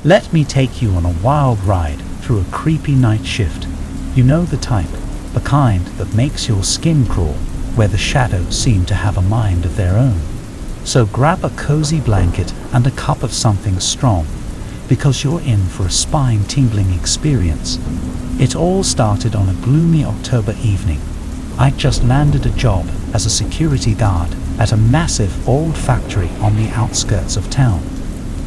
Let me take you on a wild ride through a creepy night shift. You know the type, the kind that makes your skin crawl, where the shadows seem to have a mind of their own. So grab a cozy blanket and a cup of something strong, because you're in for a spine-tingling experience. It all started on a gloomy October evening. I'd just landed a job as a security guard at a massive old factory on the outskirts of town.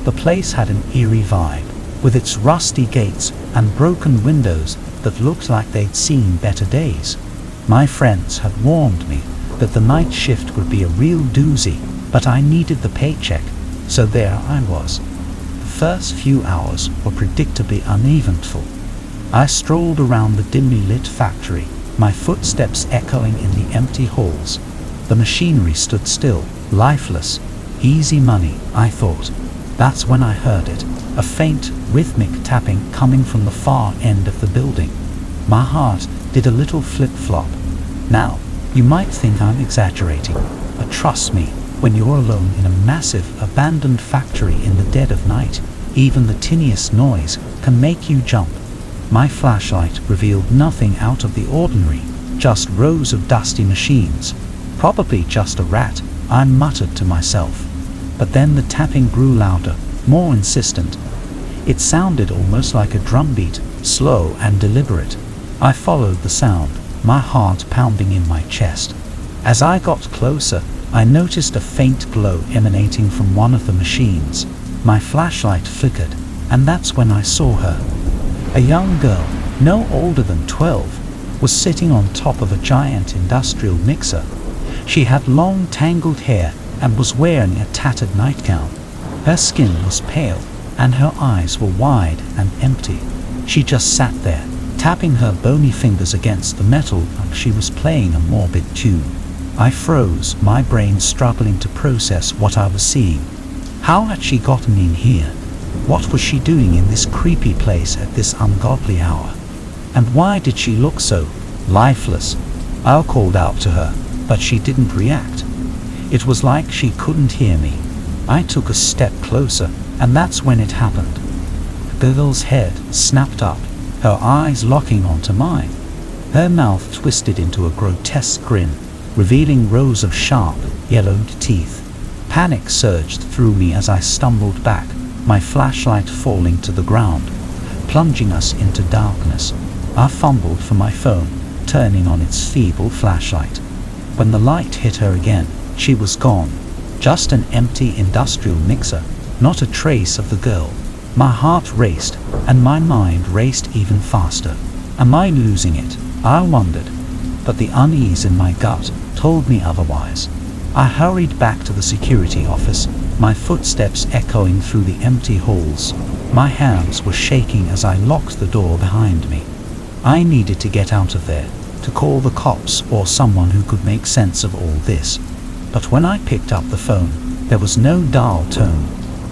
The place had an eerie vibe, with its rusty gates and broken windows that looked like they'd seen better days. My friends had warned me that the night shift would be a real doozy, but I needed the paycheck, so there I was. The first few hours were predictably uneventful. I strolled around the dimly lit factory, my footsteps echoing in the empty halls. The machinery stood still, lifeless. Easy money, I thought. That's when I heard it, a faint, rhythmic tapping coming from the far end of the building. My heart did a little flip-flop. Now, you might think I'm exaggerating, but trust me, when you're alone in a massive, abandoned factory in the dead of night, even the tiniest noise can make you jump. My flashlight revealed nothing out of the ordinary, just rows of dusty machines. Probably just a rat, I muttered to myself. But then the tapping grew louder, more insistent. It sounded almost like a drumbeat, slow and deliberate. I followed the sound, my heart pounding in my chest. As I got closer, I noticed a faint glow emanating from one of the machines. My flashlight flickered, and that's when I saw her. A young girl, no older than 12, was sitting on top of a giant industrial mixer. She had long tangled hair and was wearing a tattered nightgown. Her skin was pale, and her eyes were wide and empty. She just sat there, tapping her bony fingers against the metal like she was playing a morbid tune. I froze, my brain struggling to process what I was seeing. How had she gotten in here? What was she doing in this creepy place at this ungodly hour? And why did she look so lifeless? I called out to her, but she didn't react. It was like she couldn't hear me. I took a step closer, and that's when it happened. The girl's head snapped up, her eyes locking onto mine. Her mouth twisted into a grotesque grin, revealing rows of sharp, yellowed teeth. Panic surged through me as I stumbled back, my flashlight falling to the ground, plunging us into darkness. I fumbled for my phone, turning on its feeble flashlight. When the light hit her again, she was gone. Just an empty industrial mixer, not a trace of the girl. My heart raced, and my mind raced even faster. Am I losing it? I wondered, but the unease in my gut told me otherwise. I hurried back to the security office, my footsteps echoing through the empty halls. My hands were shaking as I locked the door behind me. I needed to get out of there, to call the cops or someone who could make sense of all this. But when I picked up the phone, there was no dial tone.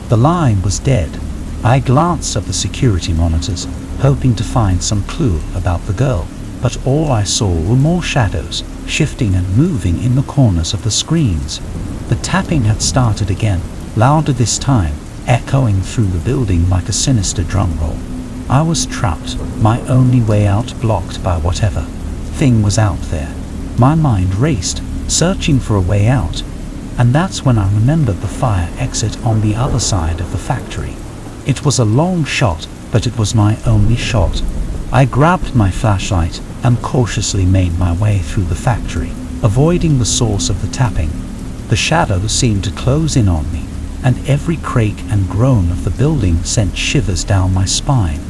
The line was dead. I glanced at the security monitors, hoping to find some clue about the girl, but all I saw were more shadows, shifting and moving in the corners of the screens. The tapping had started again, louder this time, echoing through the building like a sinister drum roll. I was trapped, my only way out blocked by whatever thing was out there. My mind raced, searching for a way out, and that's when I remembered the fire exit on the other side of the factory. It was a long shot, but it was my only shot. I grabbed my flashlight and cautiously made my way through the factory, avoiding the source of the tapping. The shadows seemed to close in on me, and every creak and groan of the building sent shivers down my spine.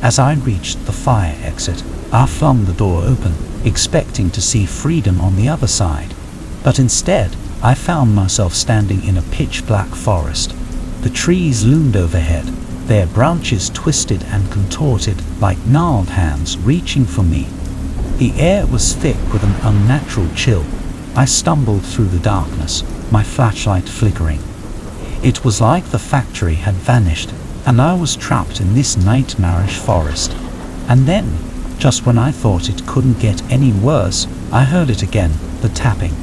As I reached the fire exit, I flung the door open, expecting to see freedom on the other side. But instead, I found myself standing in a pitch-black forest. The trees loomed overhead, their branches twisted and contorted like gnarled hands reaching for me. The air was thick with an unnatural chill. I stumbled through the darkness, my flashlight flickering. It was like the factory had vanished, and I was trapped in this nightmarish forest. And then, just when I thought it couldn't get any worse, I heard it again, the tapping.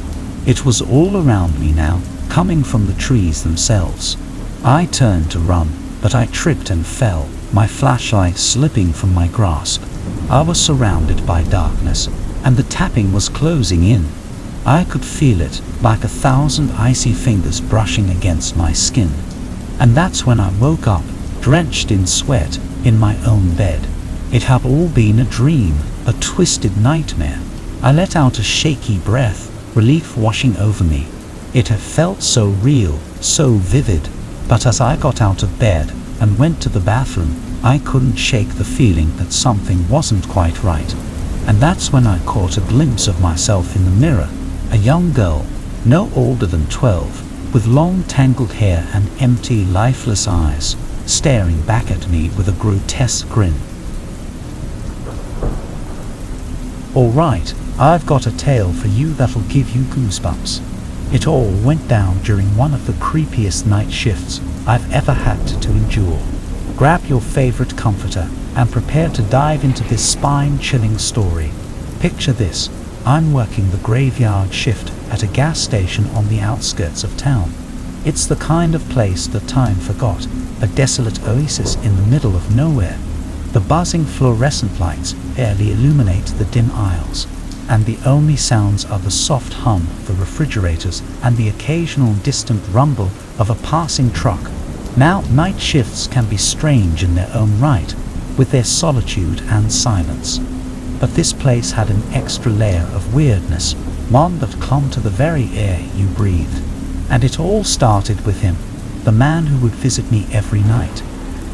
It was all around me now, coming from the trees themselves. I turned to run, but I tripped and fell, my flashlight slipping from my grasp. I was surrounded by darkness, and the tapping was closing in. I could feel it, like 1,000 icy fingers brushing against my skin. And that's when I woke up, drenched in sweat, in my own bed. It had all been a dream, a twisted nightmare. I let out a shaky breath, relief washing over me. It had felt so real, so vivid, but as I got out of bed and went to the bathroom, I couldn't shake the feeling that something wasn't quite right. And that's when I caught a glimpse of myself in the mirror, a young girl, no older than 12, with long tangled hair and empty, lifeless eyes, staring back at me with a grotesque grin. Alright, I've got a tale for you that'll give you goosebumps. It all went down during one of the creepiest night shifts I've ever had to endure. Grab your favorite comforter and prepare to dive into this spine-chilling story. Picture this, I'm working the graveyard shift at a gas station on the outskirts of town. It's the kind of place that time forgot, a desolate oasis in the middle of nowhere. The buzzing fluorescent lights barely illuminate the dim aisles, and the only sounds are the soft hum of the refrigerators and the occasional distant rumble of a passing truck. Now, night shifts can be strange in their own right, with their solitude and silence. But this place had an extra layer of weirdness, one that clung to the very air you breathed. And it all started with him, the man who would visit me every night.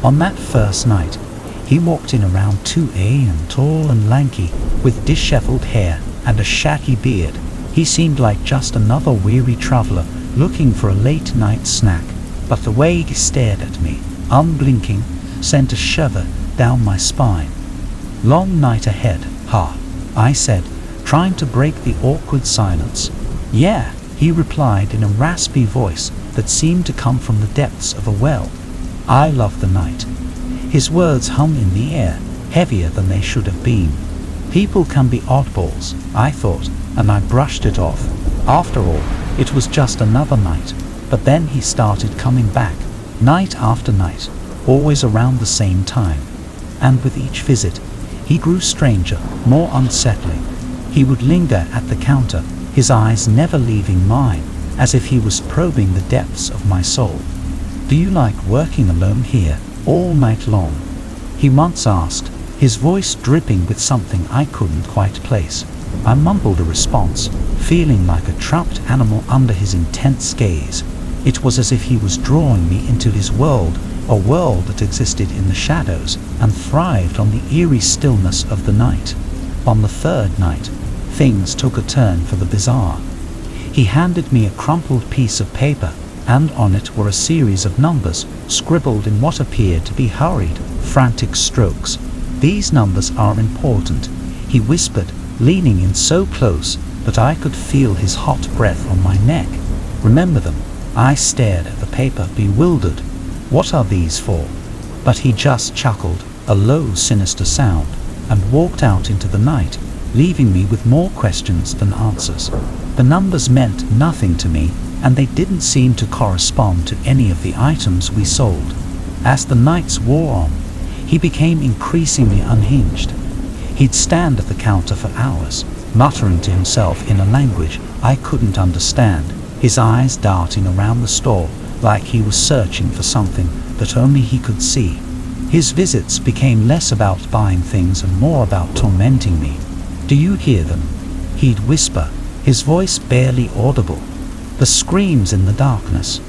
On that first night, he walked in around 2 a.m., tall and lanky, with disheveled hair and a shaggy beard. He seemed like just another weary traveler looking for a late-night snack, but the way he stared at me, unblinking, sent a shiver down my spine. "Long night ahead, huh?" I said, trying to break the awkward silence. "Yeah," he replied in a raspy voice that seemed to come from the depths of a well. "I love the night." His words hung in the air, heavier than they should have been. People can be oddballs, I thought, and I brushed it off. After all, it was just another night. But then he started coming back, night after night, always around the same time. And with each visit, he grew stranger, more unsettling. He would linger at the counter, his eyes never leaving mine, as if he was probing the depths of my soul. "Do you like working alone here, all night long?" he once asked, his voice dripping with something I couldn't quite place. I mumbled a response, feeling like a trapped animal under his intense gaze. It was as if he was drawing me into his world, a world that existed in the shadows and thrived on the eerie stillness of the night. On the third night, things took a turn for the bizarre. He handed me a crumpled piece of paper, and on it were a series of numbers, scribbled in what appeared to be hurried, frantic strokes. "These numbers are important," he whispered, leaning in so close that I could feel his hot breath on my neck. "Remember them." I stared at the paper, bewildered. "What are these for?" But he just chuckled, a low, sinister sound, and walked out into the night, leaving me with more questions than answers. The numbers meant nothing to me, and they didn't seem to correspond to any of the items we sold. As the nights wore on, he became increasingly unhinged. He'd stand at the counter for hours, muttering to himself in a language I couldn't understand, his eyes darting around the store like he was searching for something that only he could see. His visits became less about buying things and more about tormenting me. "Do you hear them?" he'd whisper, his voice barely audible. "The screams in the darkness."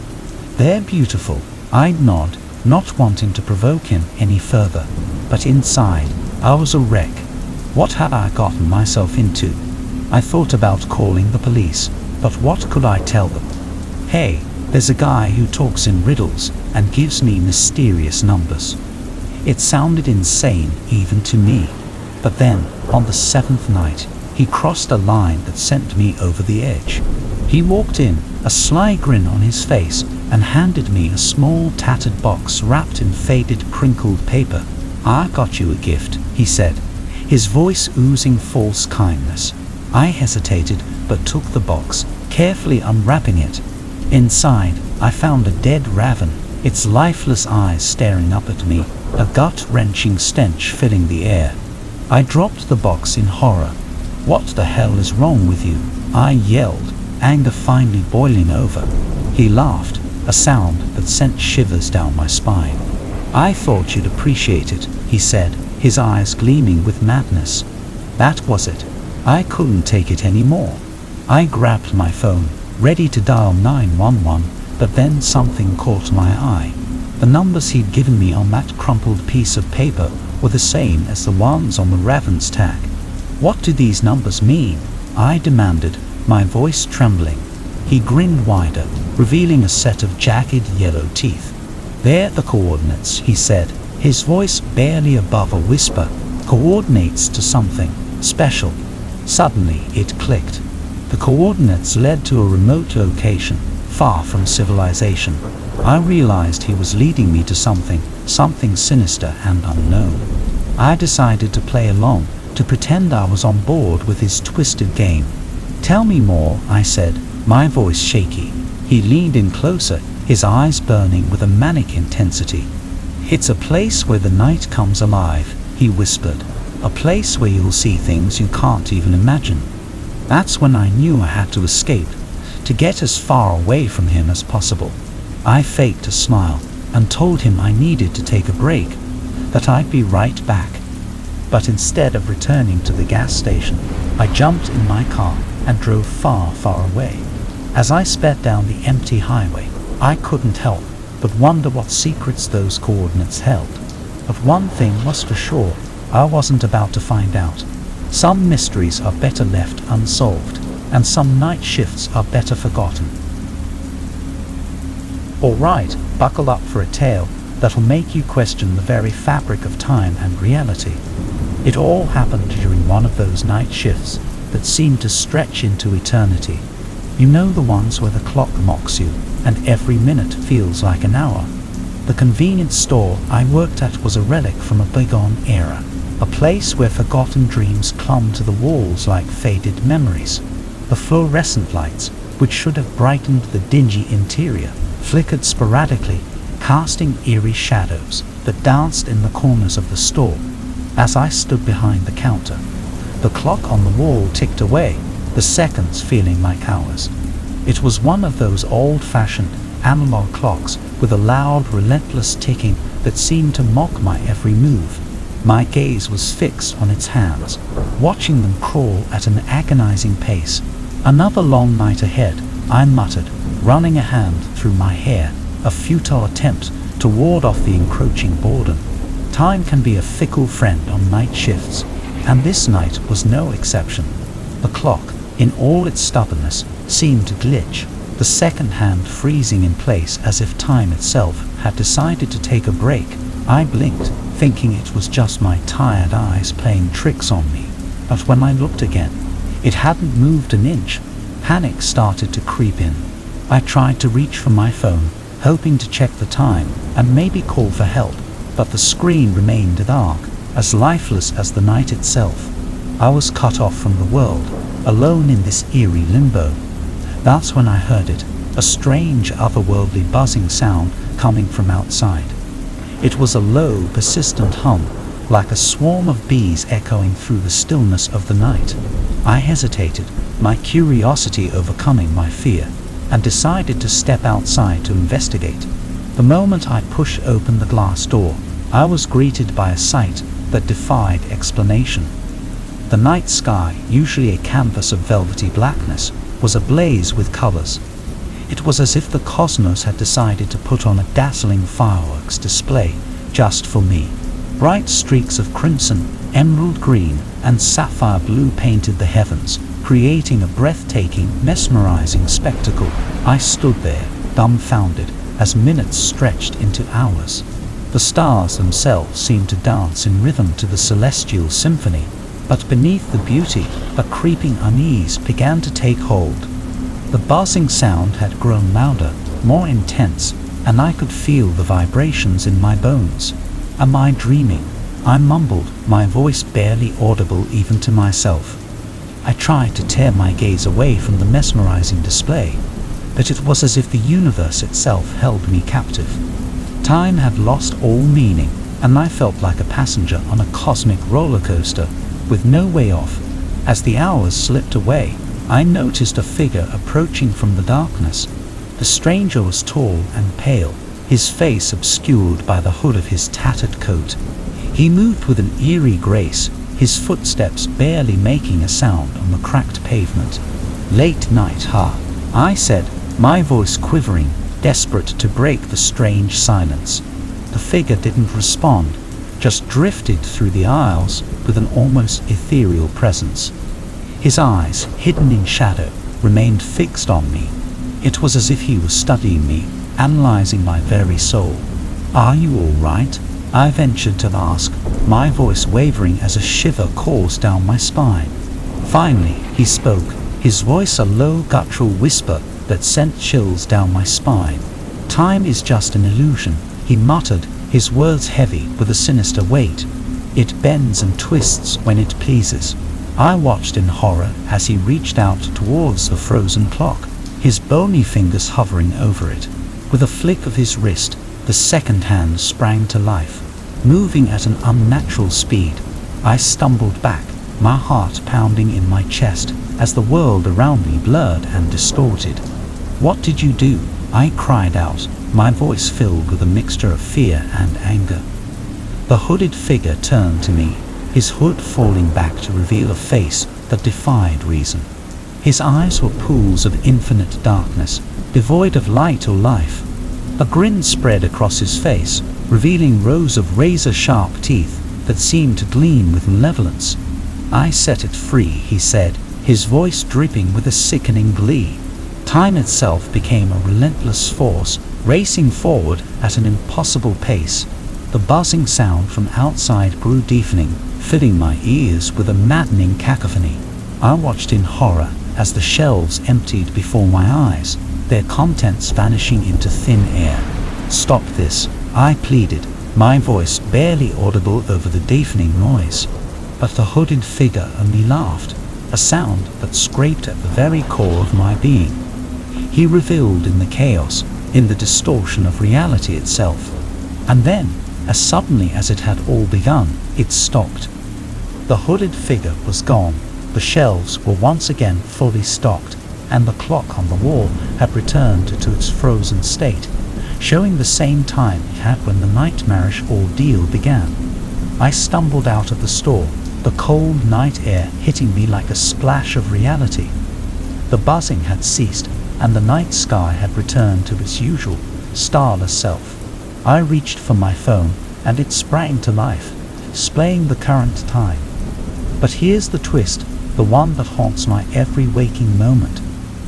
"They're beautiful," I'd nod, not wanting to provoke him any further. But inside, I was a wreck. What had I gotten myself into? I thought about calling the police, but what could I tell them? "Hey, there's a guy who talks in riddles and gives me mysterious numbers." It sounded insane even to me. But then, on the 7th night, he crossed a line that sent me over the edge. He walked in, a sly grin on his face, and handed me a small tattered box wrapped in faded, crinkled paper. "I got you a gift," he said, his voice oozing false kindness. I hesitated, but took the box, carefully unwrapping it. Inside, I found a dead raven, its lifeless eyes staring up at me, a gut-wrenching stench filling the air. I dropped the box in horror. "What the hell is wrong with you?" I yelled, anger finally boiling over. He laughed, a sound that sent shivers down my spine. "I thought you'd appreciate it," he said, his eyes gleaming with madness. That was it. I couldn't take it anymore. I grabbed my phone, ready to dial 911, but then something caught my eye. The numbers he'd given me on that crumpled piece of paper were the same as the ones on the Raven's tag. "What do these numbers mean?" I demanded, my voice trembling. He grinned wider, revealing a set of jagged yellow teeth. "They're the coordinates," he said, his voice barely above a whisper. "Coordinates to something special." Suddenly it clicked. The coordinates led to a remote location, far from civilization. I realized he was leading me to something sinister and unknown. I decided to play along, to pretend I was on board with his twisted game. "Tell me more," I said, my voice shaky. He leaned in closer, his eyes burning with a manic intensity. "It's a place where the night comes alive," he whispered. "A place where you'll see things you can't even imagine." That's when I knew I had to escape, to get as far away from him as possible. I faked a smile and told him I needed to take a break, that I'd be right back. But instead of returning to the gas station, I jumped in my car and drove far, far away. As I sped down the empty highway, I couldn't help but wonder what secrets those coordinates held. But one thing was for sure, I wasn't about to find out. Some mysteries are better left unsolved, and some night shifts are better forgotten. Alright, buckle up for a tale that'll make you question the very fabric of time and reality. It all happened during one of those night shifts that seem to stretch into eternity. You know, the ones where the clock mocks you and every minute feels like an hour. The convenience store I worked at was a relic from a bygone era, a place where forgotten dreams clung to the walls like faded memories. The fluorescent lights, which should have brightened the dingy interior, flickered sporadically, casting eerie shadows that danced in the corners of the store. As I stood behind the counter, the clock on the wall ticked away, the seconds feeling like hours. It was one of those old-fashioned analog clocks with a loud, relentless ticking that seemed to mock my every move. My gaze was fixed on its hands, watching them crawl at an agonizing pace. "Another long night ahead," I muttered, running a hand through my hair, a futile attempt to ward off the encroaching boredom. Time can be a fickle friend on night shifts, and this night was no exception. The clock, in all its stubbornness, seemed to glitch, the second hand freezing in place as if time itself had decided to take a break. I blinked, thinking it was just my tired eyes playing tricks on me. But when I looked again, it hadn't moved an inch. Panic started to creep in. I tried to reach for my phone, hoping to check the time and maybe call for help, but the screen remained dark, as lifeless as the night itself. I was cut off from the world, alone in this eerie limbo. That's when I heard it, a strange, otherworldly buzzing sound coming from outside. It was a low, persistent hum, like a swarm of bees echoing through the stillness of the night. I hesitated, my curiosity overcoming my fear, and decided to step outside to investigate. The moment I pushed open the glass door, I was greeted by a sight that defied explanation. The night sky, usually a canvas of velvety blackness, was ablaze with colors. It was as if the cosmos had decided to put on a dazzling fireworks display just for me. Bright streaks of crimson, emerald green, and sapphire blue painted the heavens, creating a breathtaking, mesmerizing spectacle. I stood there, dumbfounded, as minutes stretched into hours. The stars themselves seemed to dance in rhythm to the celestial symphony, but beneath the beauty, a creeping unease began to take hold. The buzzing sound had grown louder, more intense, and I could feel the vibrations in my bones. "Am I dreaming?" I mumbled, my voice barely audible even to myself. I tried to tear my gaze away from the mesmerizing display, but it was as if the universe itself held me captive. Time had lost all meaning, and I felt like a passenger on a cosmic roller coaster with no way off. As the hours slipped away, I noticed a figure approaching from the darkness. The stranger was tall and pale, his face obscured by the hood of his tattered coat. He moved with an eerie grace, his footsteps barely making a sound on the cracked pavement. "Late night, huh?" I said, my voice quivering, desperate to break the strange silence. The figure didn't respond, just drifted through the aisles with an almost ethereal presence. His eyes, hidden in shadow, remained fixed on me. It was as if he was studying me, analyzing my very soul. "Are you all right?" I ventured to ask, my voice wavering as a shiver coursed down my spine. Finally, he spoke, his voice a low guttural whisper that sent chills down my spine. "Time is just an illusion," he muttered, his words heavy with a sinister weight. "It bends and twists when it pleases." I watched in horror as he reached out towards the frozen clock, his bony fingers hovering over it. With a flick of his wrist, the second hand sprang to life, moving at an unnatural speed. I stumbled back, my heart pounding in my chest as the world around me blurred and distorted. "What did you do?" I cried out, my voice filled with a mixture of fear and anger. The hooded figure turned to me, his hood falling back to reveal a face that defied reason. His eyes were pools of infinite darkness, devoid of light or life. A grin spread across his face, revealing rows of razor-sharp teeth that seemed to gleam with malevolence. "I set it free," he said, his voice dripping with a sickening glee. Time itself became a relentless force, racing forward at an impossible pace. The buzzing sound from outside grew deafening, filling my ears with a maddening cacophony. I watched in horror as the shelves emptied before my eyes, their contents vanishing into thin air. "Stop this," I pleaded, my voice barely audible over the deafening noise. But the hooded figure only laughed, a sound that scraped at the very core of my being. He revealed in the chaos, in the distortion of reality itself. And then, as suddenly as it had all begun, it stopped. The hooded figure was gone, the shelves were once again fully stocked, and the clock on the wall had returned to its frozen state, showing the same time it had when the nightmarish ordeal began. I stumbled out of the store, the cold night air hitting me like a splash of reality. The buzzing had ceased, and the night sky had returned to its usual, starless self. I reached for my phone, and it sprang to life, displaying the current time. But here's the twist, the one that haunts my every waking moment.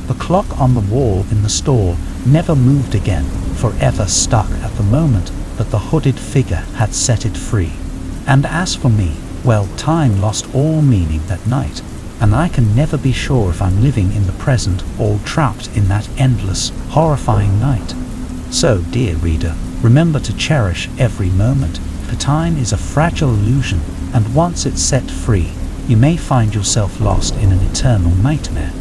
The clock on the wall in the store never moved again, forever stuck at the moment that the hooded figure had set it free. And as for me, well, time lost all meaning that night, and I can never be sure if I'm living in the present or trapped in that endless, horrifying night. So, dear reader, remember to cherish every moment, for time is a fragile illusion, and once it's set free, you may find yourself lost in an eternal nightmare.